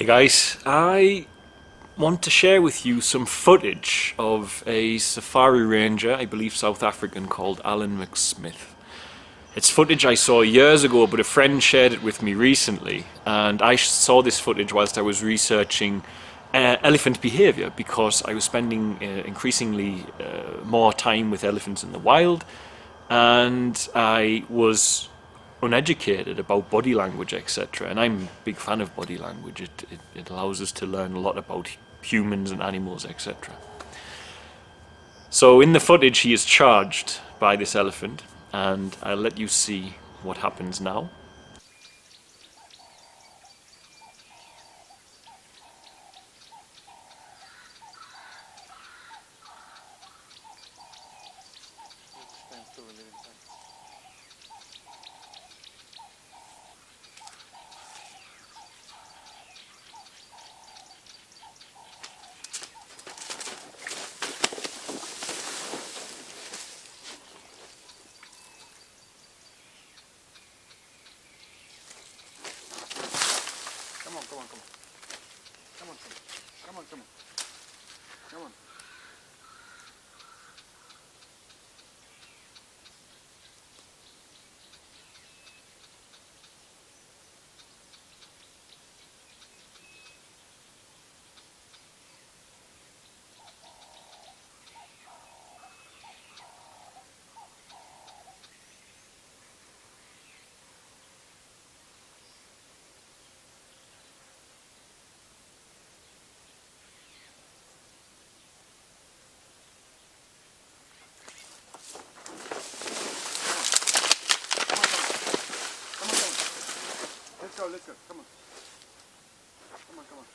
Hey guys, I want to share with you some footage of a safari ranger, I believe South African, called Alan McSmith. It's footage I saw years ago, but a friend shared it with me recently, and I saw this footage whilst I was researching elephant behaviour because I was spending increasingly more time with elephants in the wild, and I was uneducated about body language, etc. And I'm a big fan of body language. It allows us to learn a lot about humans and animals, etc. So in the footage, he is charged by this elephant, and I'll let you see what happens now. Come on, come on, come on. Come on, come on, come on. Come on. Let's go, let's go. Come on. Come on, come on.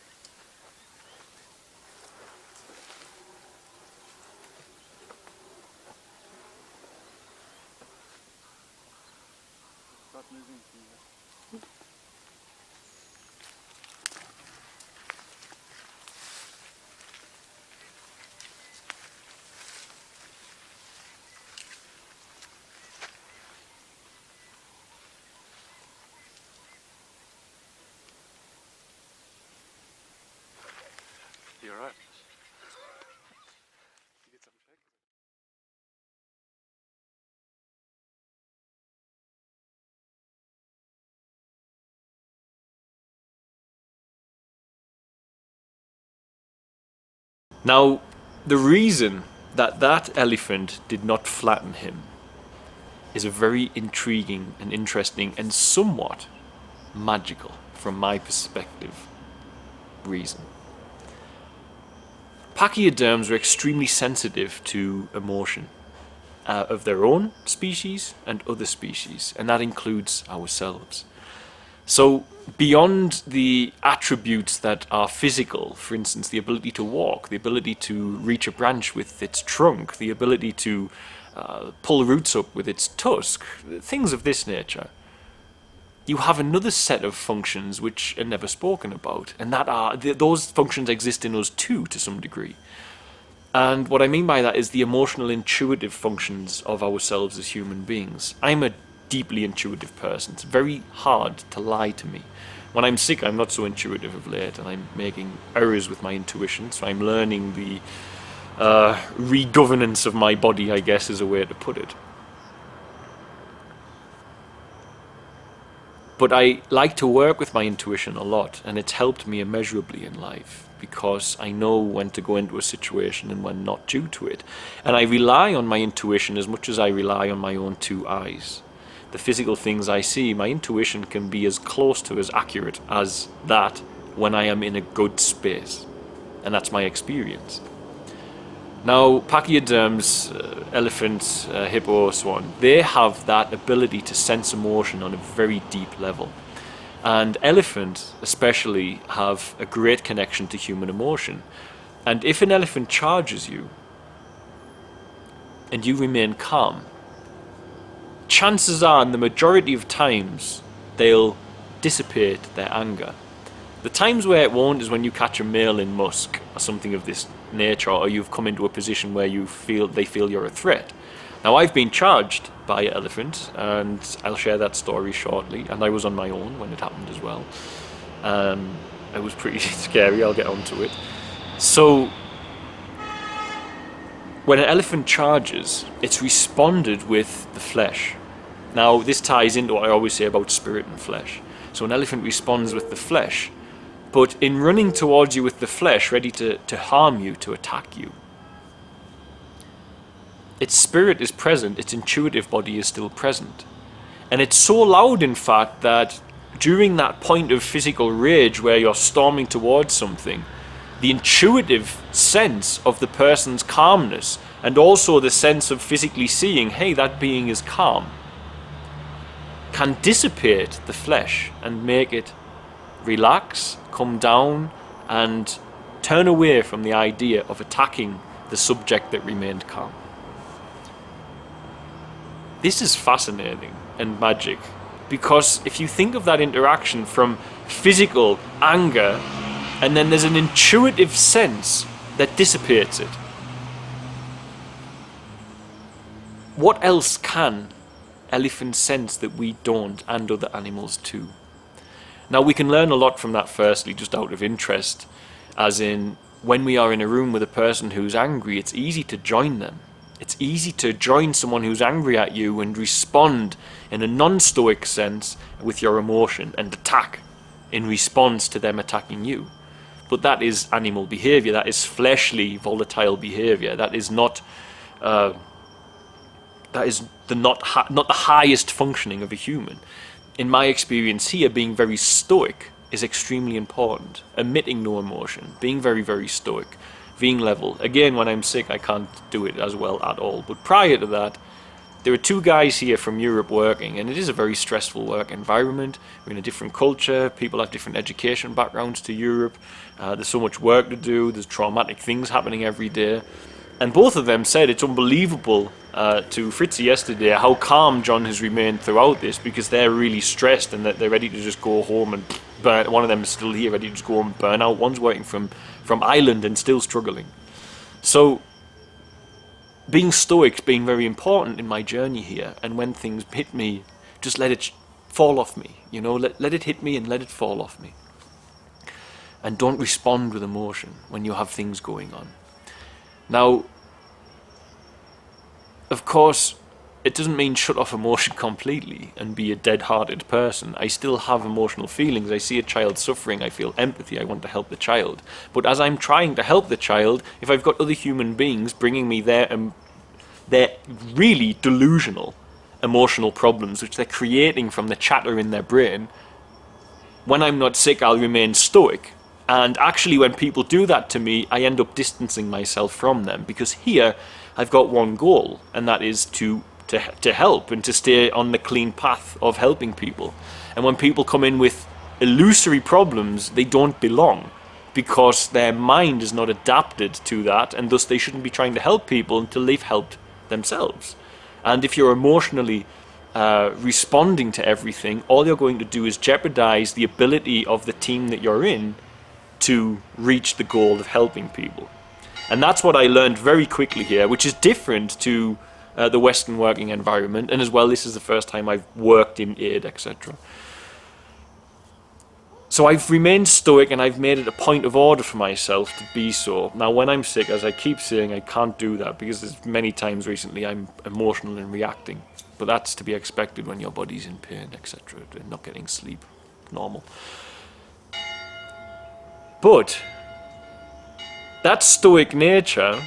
Start moving. You alright? You get something shake? Now, the reason that that elephant did not flatten him is a very intriguing and interesting and somewhat magical, from my perspective, reason. Pachyderms are extremely sensitive to emotion of their own species and other species, and that includes ourselves. So beyond the attributes that are physical, for instance, the ability to walk, the ability to reach a branch with its trunk, the ability to pull roots up with its tusk, things of this nature, you have another set of functions which are never spoken about, and that are those functions exist in us too, to some degree. And what I mean by that is the emotional, intuitive functions of ourselves as human beings. I'm a deeply intuitive person. It's very hard to lie to me. When I'm sick, I'm not so intuitive of late, and I'm making errors with my intuition, so I'm learning the re-governance of my body, I guess, is a way to put it. But I like to work with my intuition a lot, and it's helped me immeasurably in life because I know when to go into a situation and when not due to it. And I rely on my intuition as much as I rely on my own two eyes. The physical things I see, my intuition can be as close to as accurate as that when I am in a good space. And that's my experience. Now, pachyderms, elephants, hippo, so on, they have that ability to sense emotion on a very deep level. And elephants, especially, have a great connection to human emotion. And if an elephant charges you, and you remain calm, chances are, in the majority of times, they'll dissipate their anger. The times where it won't is when you catch a male in musk or something of this nature, or you've come into a position where they feel you're a threat. Now, I've been charged by an elephant, and I'll share that story shortly, and I was on my own when it happened as well. It was pretty scary, I'll get onto it. So, when an elephant charges, it's responded with the flesh. Now, this ties into what I always say about spirit and flesh. So an elephant responds with the flesh, but in running towards you with the flesh, ready to harm you, to attack you, its spirit is present, its intuitive body is still present. And it's so loud, in fact, that during that point of physical rage where you're storming towards something, the intuitive sense of the person's calmness and also the sense of physically seeing, hey, that being is calm, can dissipate the flesh and make it relax, come down, and turn away from the idea of attacking the subject that remained calm. This is fascinating and magic, because if you think of that interaction from physical anger, and then there's an intuitive sense that dissipates it, what else can elephants sense that we don't, and other animals too? Now, we can learn a lot from that, firstly, just out of interest, as in, when we are in a room with a person who's angry, it's easy to join them. It's easy to join someone who's angry at you and respond in a non-stoic sense with your emotion and attack in response to them attacking you. But that is animal behavior. That is fleshly, volatile behavior. That is not not the highest functioning of a human. In my experience here, being very stoic is extremely important. Emitting no emotion, being very, very stoic, being level. Again, when I'm sick, I can't do it as well at all. But prior to that, there are two guys here from Europe working, and it is a very stressful work environment. We're in a different culture. People have different education backgrounds to Europe. There's so much work to do. There's traumatic things happening every day. And both of them said it's unbelievable to Fritzi yesterday how calm John has remained throughout this, because they're really stressed and that they're ready to just go home and burn. One of them is still here, ready to just go home and burn out. One's working from Ireland and still struggling. So being stoic's been very important in my journey here, and when things hit me, just let it fall off me, you know, let it hit me and let it fall off me. And don't respond with emotion when you have things going on. Now, of course, it doesn't mean shut off emotion completely and be a dead-hearted person. I still have emotional feelings. I see a child suffering, I feel empathy, I want to help the child. But as I'm trying to help the child, if I've got other human beings bringing me their really delusional emotional problems, which they're creating from the chatter in their brain, when I'm not sick, I'll remain stoic. And actually, when people do that to me, I end up distancing myself from them, because here I've got one goal, and that is to help and to stay on the clean path of helping people. And when people come in with illusory problems, they don't belong, because their mind is not adapted to that, and thus they shouldn't be trying to help people until they've helped themselves. And if you're emotionally responding to everything, all you're going to do is jeopardize the ability of the team that you're in to reach the goal of helping people. And that's what I learned very quickly here, which is different to the Western working environment. And as well, this is the first time I've worked in aid, etc. So I've remained stoic, and I've made it a point of order for myself to be so. Now, when I'm sick, as I keep saying, I can't do that, because there's many times recently I'm emotional and reacting. But that's to be expected when your body's in pain, etc., and not getting sleep. Normal. But that stoic nature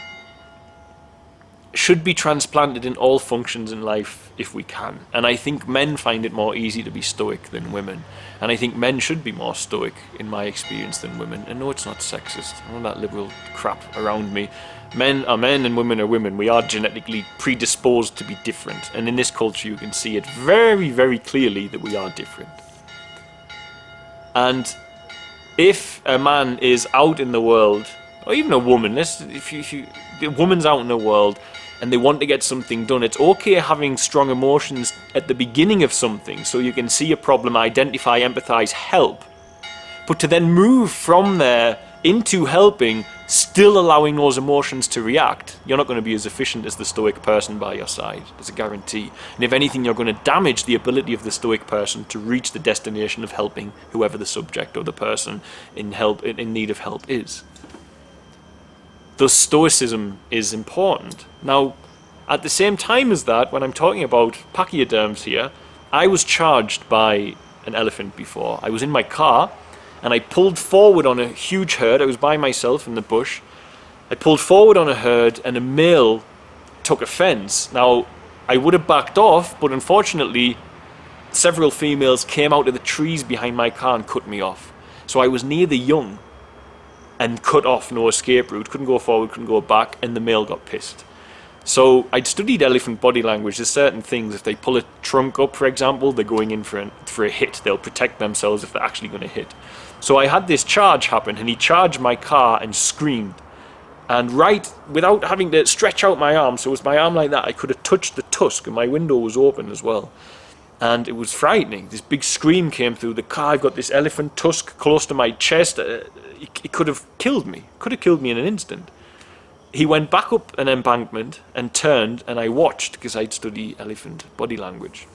should be transplanted in all functions in life if we can. And I think men find it more easy to be stoic than women. And I think men should be more stoic, in my experience, than women. And no, it's not sexist. All that liberal crap around me. Men are men and women are women. We are genetically predisposed to be different. And in this culture you can see it very, very clearly that we are different. And if a man is out in the world, or even a woman, the woman's out in the world and they want to get something done, it's okay having strong emotions at the beginning of something, so you can see a problem, identify, empathize, help. But to then move from there into helping, still allowing those emotions to react, you're not going to be as efficient as the Stoic person by your side. There's a guarantee. And if anything, you're going to damage the ability of the Stoic person to reach the destination of helping whoever the subject or the person in need of help is. Thus, Stoicism is important. Now, at the same time as that, when I'm talking about pachyderms here, I was charged by an elephant before. I was in my car, and I pulled forward on a huge herd. I was by myself in the bush. I pulled forward on a herd, and a male took offense. Now, I would have backed off, but unfortunately, several females came out of the trees behind my car and cut me off. So I was near the young and cut off, no escape route. Couldn't go forward, couldn't go back, and the male got pissed. So I'd studied elephant body language. There's certain things, if they pull a trunk up, for example, they're going in for a hit. They'll protect themselves if they're actually going to hit. So I had this charge happen, and he charged my car and screamed. And without having to stretch out my arm, so it was my arm like that, I could have touched the tusk, and my window was open as well. And it was frightening. This big scream came through the car. I've got this elephant tusk close to my chest. It could have killed me. Could have killed me in an instant. He went back up an embankment and turned, and I watched because I'd studied elephant body language.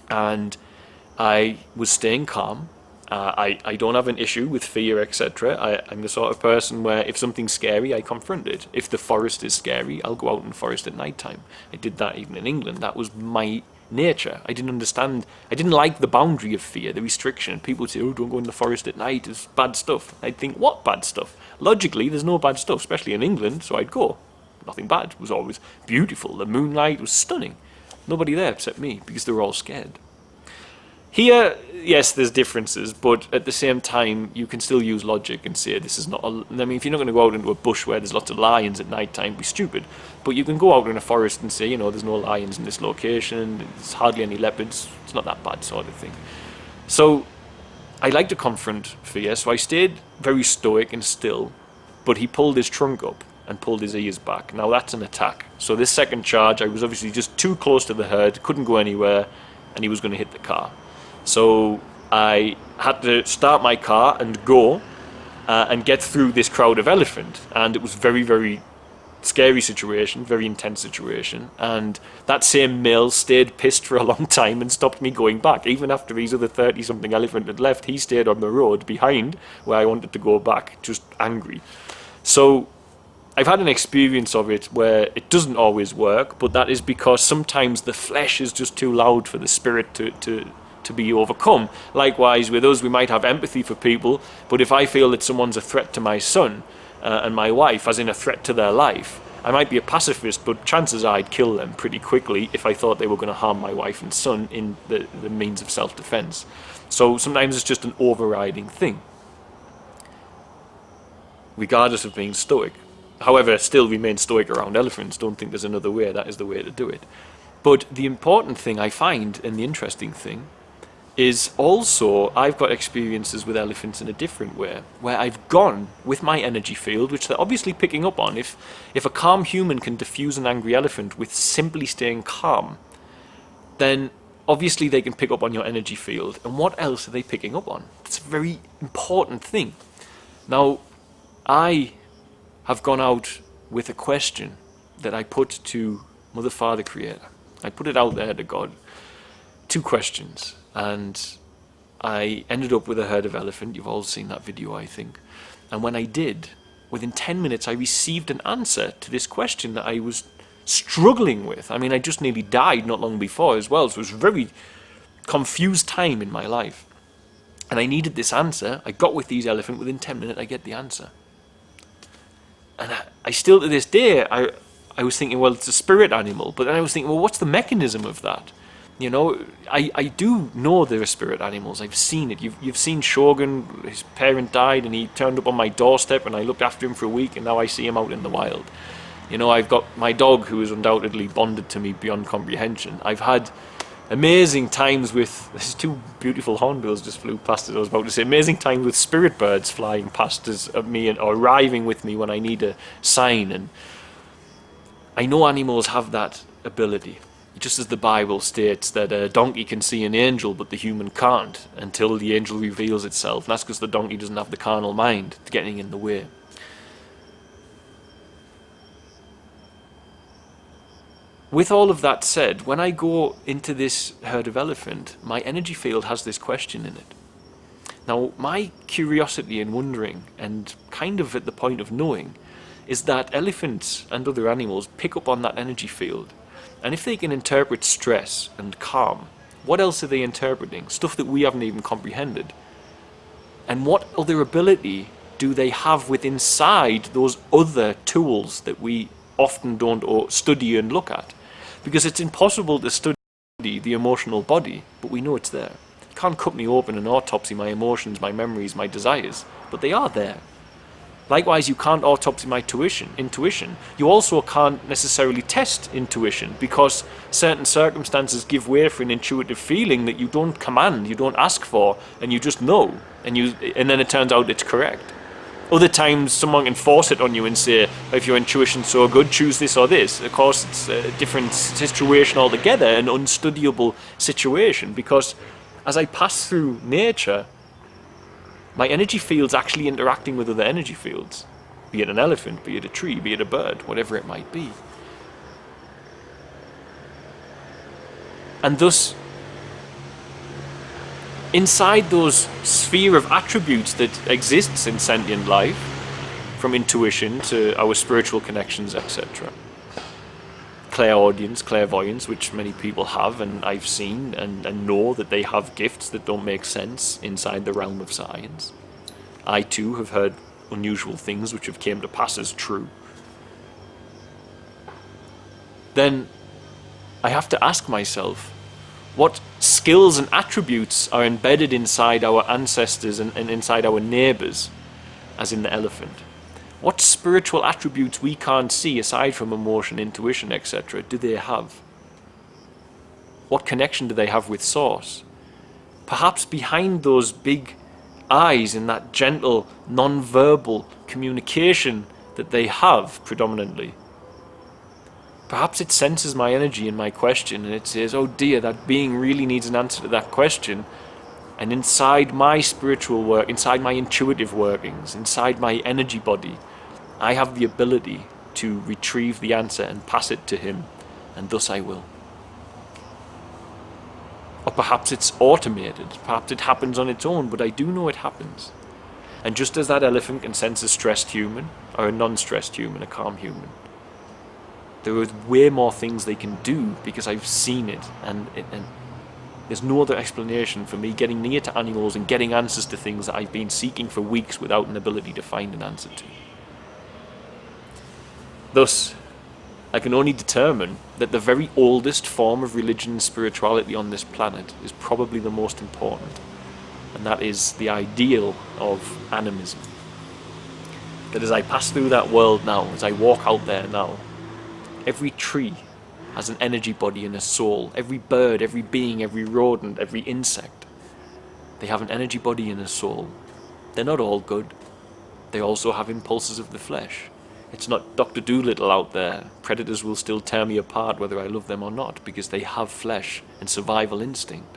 And I was staying calm. I don't have an issue with fear, etc. I'm the sort of person where if something's scary, I confront it. If the forest is scary, I'll go out in the forest at night time. I did that even in England. That was my nature. I didn't understand. I didn't like the boundary of fear, the restriction. People would say, oh, don't go in the forest at night, it's bad stuff. I'd think, what bad stuff? Logically, there's no bad stuff, especially in England, so I'd go. Nothing bad. It was always beautiful. The moonlight was stunning. Nobody there except me, because they were all scared. Here, yes, there's differences, but at the same time, you can still use logic and say this is not I mean, if you're not going to go out into a bush where there's lots of lions at night time, be stupid. But you can go out in a forest and say, you know, there's no lions in this location, there's hardly any leopards, it's not that bad sort of thing. So, I like to confront fear, so I stayed very stoic and still, but he pulled his trunk up and pulled his ears back. Now that's an attack. So this second charge, I was obviously just too close to the herd, couldn't go anywhere, and he was going to hit the car. So I had to start my car and go and get through this crowd of elephant. And it was very, very scary situation, very intense situation. And that same male stayed pissed for a long time and stopped me going back. Even after these other 30-something elephant had left, he stayed on the road behind where I wanted to go back, just angry. So I've had an experience of it where it doesn't always work, but that is because sometimes the flesh is just too loud for the spirit to be overcome. Likewise, with us, we might have empathy for people, but if I feel that someone's a threat to my son and my wife, as in a threat to their life, I might be a pacifist, but chances are I'd kill them pretty quickly if I thought they were going to harm my wife and son in the means of self-defense. So sometimes it's just an overriding thing, regardless of being stoic. However, still remain stoic around elephants. Don't think there's another way. That is the way to do it. But the important thing I find, and the interesting thing, is also I've got experiences with elephants in a different way, where I've gone with my energy field, which they're obviously picking up on. If a calm human can diffuse an angry elephant with simply staying calm, then obviously they can pick up on your energy field. And what else are they picking up on? It's a very important thing. Now, I have gone out with a question that I put to Mother, Father, Creator. I put it out there to God. 2 questions. And I ended up with a herd of elephant. You've all seen that video, I think. And when I did, within 10 minutes, I received an answer to this question that I was struggling with. I mean, I just nearly died not long before as well. So it was a very confused time in my life. And I needed this answer. I got with these elephant. Within 10 minutes, I get the answer. And I still, to this day, I was thinking, well, it's a spirit animal. But then I was thinking, well, what's the mechanism of that? You know, I do know there are spirit animals. I've seen it. You've seen Shogun. His parent died, and he turned up on my doorstep, and I looked after him for a week, and now I see him out in the wild. You know, I've got my dog, who is undoubtedly bonded to me beyond comprehension. I've had amazing times with... There's 2 beautiful hornbills just flew past us. I was about to say amazing times with spirit birds flying past us at me or arriving with me when I need a sign. And I know animals have that ability. Just as the Bible states that a donkey can see an angel but the human can't until the angel reveals itself. And that's because the donkey doesn't have the carnal mind getting in the way. With all of that said, when I go into this herd of elephant, my energy field has this question in it. Now, my curiosity and wondering, and kind of at the point of knowing, is that elephants and other animals pick up on that energy field. And if they can interpret stress and calm, what else are they interpreting? Stuff that we haven't even comprehended. And what other ability do they have within inside those other tools that we often don't study and look at? Because it's impossible to study the emotional body, but we know it's there. You can't cut me open and autopsy my emotions, my memories, my desires, but they are there. Likewise, you can't autopsy my intuition. You also can't necessarily test intuition because certain circumstances give way for an intuitive feeling that you don't command, you don't ask for, and you just know, and then it turns out it's correct. Other times, someone can force it on you and say, if your intuition's so good, choose this or this. Of course, it's a different situation altogether, an unstudyable situation, because as I pass through nature, my energy field's actually interacting with other energy fields, be it an elephant, be it a tree, be it a bird, whatever it might be. And thus, inside those sphere of attributes that exists in sentient life, from intuition to our spiritual connections, etc., clairaudience, clairvoyance, which many people have, and I've seen and know that they have gifts that don't make sense inside the realm of science. I too have heard unusual things which have came to pass as true. Then I have to ask myself, what skills and attributes are embedded inside our ancestors and inside our neighbours, as in the elephant? What spiritual attributes we can't see aside from emotion, intuition, etc. do they have? What connection do they have with Source? Perhaps behind those big eyes in that gentle, non-verbal communication that they have predominantly, perhaps it senses my energy and my question and it says, oh dear, that being really needs an answer to that question. And inside my spiritual work, inside my intuitive workings, inside my energy body, I have the ability to retrieve the answer and pass it to him, and thus I will. Or perhaps it's automated, perhaps it happens on its own, but I do know it happens. And just as that elephant can sense a stressed human, or a non-stressed human, a calm human, there are way more things they can do because I've seen it, and there's no other explanation for me getting near to animals and getting answers to things that I've been seeking for weeks without an ability to find an answer to. Thus, I can only determine that the very oldest form of religion and spirituality on this planet is probably the most important, and that is the ideal of animism. That as I pass through that world now, as I walk out there now, every tree has an energy body and a soul. Every bird, every being, every rodent, every insect, they have an energy body and a soul. They're not all good. They also have impulses of the flesh. It's not Dr. Dolittle out there. Predators will still tear me apart whether I love them or not, because they have flesh and survival instinct.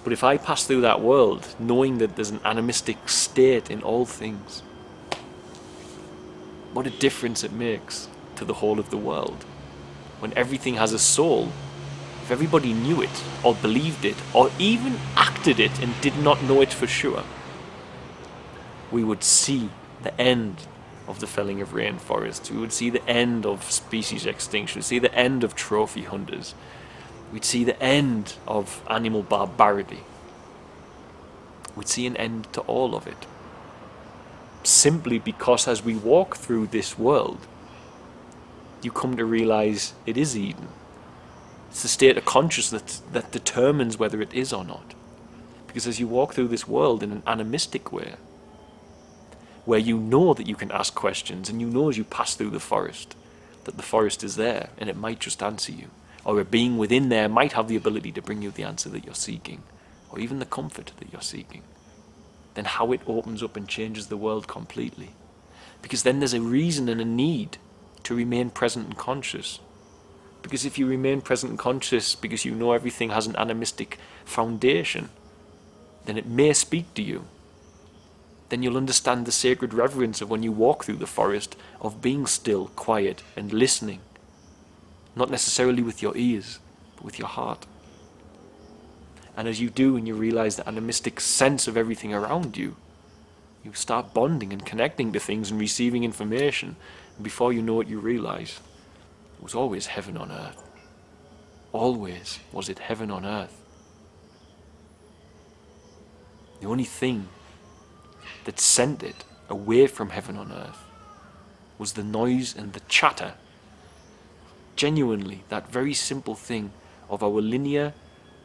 But if I pass through that world, knowing that there's an animistic state in all things, what a difference it makes to the whole of the world. When everything has a soul, if everybody knew it, or believed it, or even acted it and did not know it for sure, we would see the end of the felling of rainforests. We would see the end of species extinction. We'd see the end of trophy hunters. We'd see the end of animal barbarity. We'd see an end to all of it. Simply because as we walk through this world, you come to realize it is Eden. It's the state of consciousness that determines whether it is or not. Because as you walk through this world in an animistic way, where you know that you can ask questions, and you know as you pass through the forest, that the forest is there, and it might just answer you. Or a being within there might have the ability to bring you the answer that you're seeking, or even the comfort that you're seeking. Then how it opens up and changes the world completely. Because then there's a reason and a need to remain present and conscious. Because if you remain present and conscious because you know everything has an animistic foundation, then it may speak to you. Then you'll understand the sacred reverence of when you walk through the forest, of being still, quiet, and listening. Not necessarily with your ears, but with your heart. And as you do, and you realize the animistic sense of everything around you, you start bonding and connecting to things and receiving information. And before you know it, you realize it was always heaven on earth. Always was it heaven on earth. The only thing that sent it away from heaven on earth was the noise and the chatter. Genuinely, that very simple thing of our linear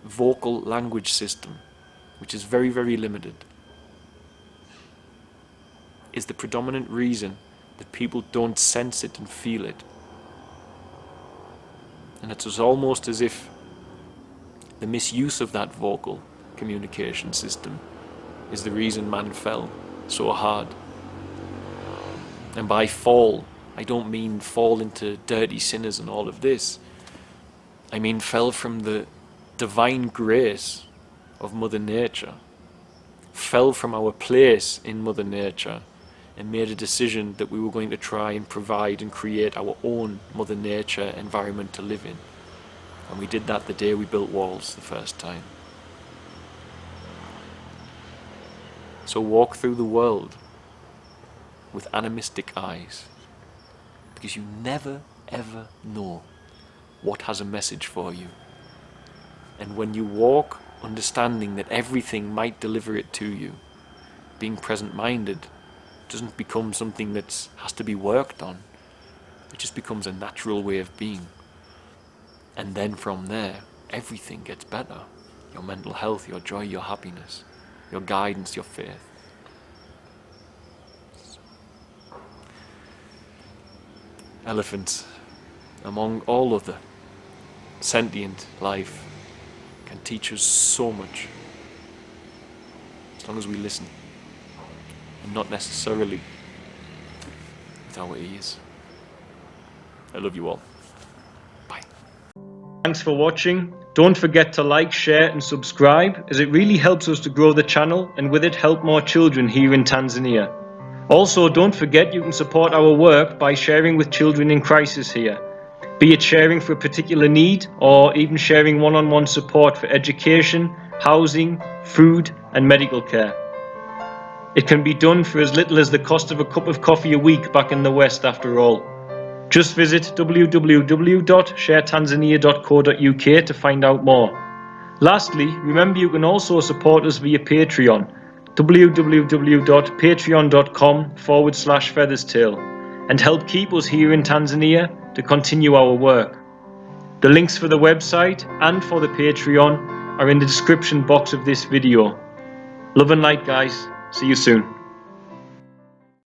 vocal language system, which is very, very limited, is the predominant reason that people don't sense it and feel it. And it's almost as if the misuse of that vocal communication system is the reason man fell so hard. And by fall, I don't mean fall into dirty sinners and all of this. I mean fell from the divine grace of Mother Nature, fell from our place in Mother Nature, and made a decision that we were going to try and provide and create our own Mother Nature environment to live in. And we did that the day we built walls the first time. So walk through the world with animistic eyes, because you never ever know what has a message for you. And when you walk understanding that everything might deliver it to you, being present-minded doesn't become something that has to be worked on. It just becomes a natural way of being. And then from there, everything gets better. Your mental health, your joy, your happiness, your guidance, your faith. Elephants, among all other sentient life, can teach us so much, as long as we listen, and not necessarily with our ears. I love you all. Bye. Thanks for watching. Don't forget to like, share and subscribe, as it really helps us to grow the channel and with it help more children here in Tanzania. Also, don't forget you can support our work by sharing with children in crisis here, be it sharing for a particular need or even sharing one-on-one support for education, housing, food and medical care. It can be done for as little as the cost of a cup of coffee a week back in the West after all. Just visit www.sharetanzania.co.uk to find out more. Lastly, remember you can also support us via Patreon, www.patreon.com/featherstail, and help keep us here in Tanzania to continue our work. The links for the website and for the Patreon are in the description box of this video. Love and light, guys. See you soon.